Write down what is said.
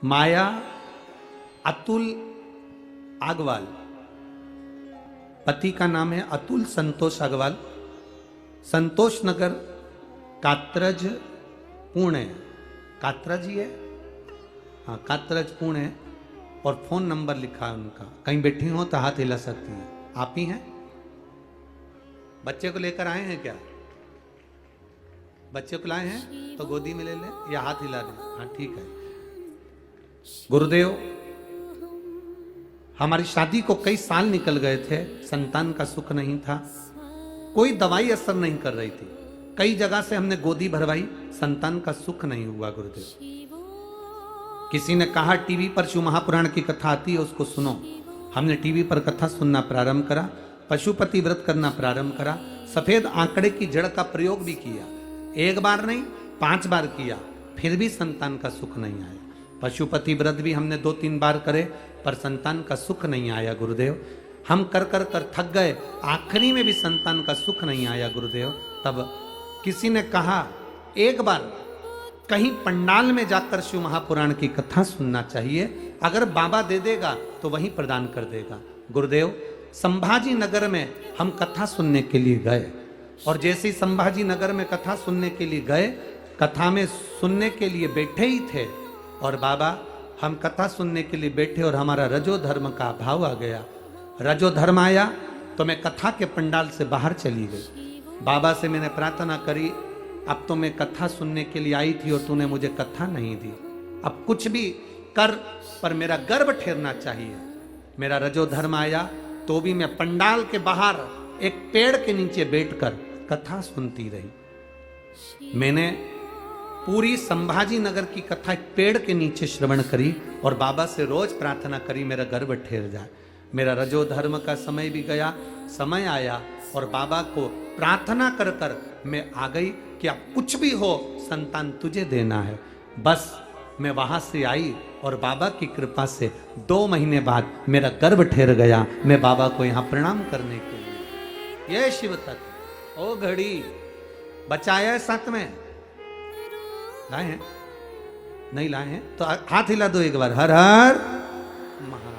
माया अतुल आगवाल, पति का नाम है अतुल संतोष अग्रवाल, संतोष नगर, कात्रज, पुणे। कात्रज ही है, हाँ कात्रज पुणे। और फोन नंबर लिखा है उनका। कहीं बैठी हो तो हाथ हिला सकती हैं। आप ही हैं? बच्चे को लेकर आए हैं क्या? बच्चे को लाए हैं तो गोदी में ले लें या हाथ हिला दें। हाँ ठीक है। गुरुदेव, हमारी शादी को कई साल निकल गए थे, संतान का सुख नहीं था, कोई दवाई असर नहीं कर रही थी, कई जगह से हमने गोदी भरवाई, संतान का सुख नहीं हुआ। गुरुदेव, किसी ने कहा टीवी पर शिव महापुराण की कथा आती है, उसको सुनो। हमने टीवी पर कथा सुनना प्रारंभ करा, पशुपति व्रत करना प्रारंभ करा, सफेद आंकड़े की जड़ का प्रयोग भी किया, एक बार नहीं 5 बार किया, फिर भी संतान का सुख नहीं आया। पशुपति व्रत भी हमने 2-3 बार करे, पर संतान का सुख नहीं आया। गुरुदेव, हम कर कर कर थक गए, आखिरी में भी संतान का सुख नहीं आया। गुरुदेव, तब किसी ने कहा एक बार कहीं पंडाल में जाकर शिव महापुराण की कथा सुनना चाहिए, अगर बाबा दे देगा तो वहीं प्रदान कर देगा। गुरुदेव, संभाजी नगर में हम कथा सुनने के लिए गए, और जैसे ही संभाजी नगर में कथा सुनने के लिए गए, कथा में सुनने के लिए बैठे ही थे, और बाबा हम कथा सुनने के लिए बैठे और हमारा रजो धर्म का अभाव आ गया। रजो धर्म आया तो मैं कथा के पंडाल से बाहर चली गई। बाबा से मैंने प्रार्थना करी, अब तो मैं कथा सुनने के लिए आई थी और तूने मुझे कथा नहीं दी, अब कुछ भी कर पर मेरा गर्भ ठहरना चाहिए। मेरा रजो धर्म आया तो भी मैं पंडाल के बाहर एक पेड़ के नीचे बैठकर कथा सुनती रही। मैंने पूरी संभाजी नगर की कथा एक पेड़ के नीचे श्रवण करी और बाबा से रोज प्रार्थना करी मेरा गर्भ ठहर जाए। मेरा रजो धर्म का समय भी गया, समय आया और बाबा को प्रार्थना कर कर मैं आ गई कि अब कुछ भी हो संतान तुझे देना है। बस मैं वहां से आई और बाबा की कृपा से 2 महीने बाद मेरा गर्भ ठहर गया। मैं बाबा को यहाँ प्रणाम करने के लिए, ये शिव तत्व ओ घड़ी बचाया साथ में लाए हैं, नहीं लाए हैं तो हाथ हिला दो एक बार, हर हर महादेव।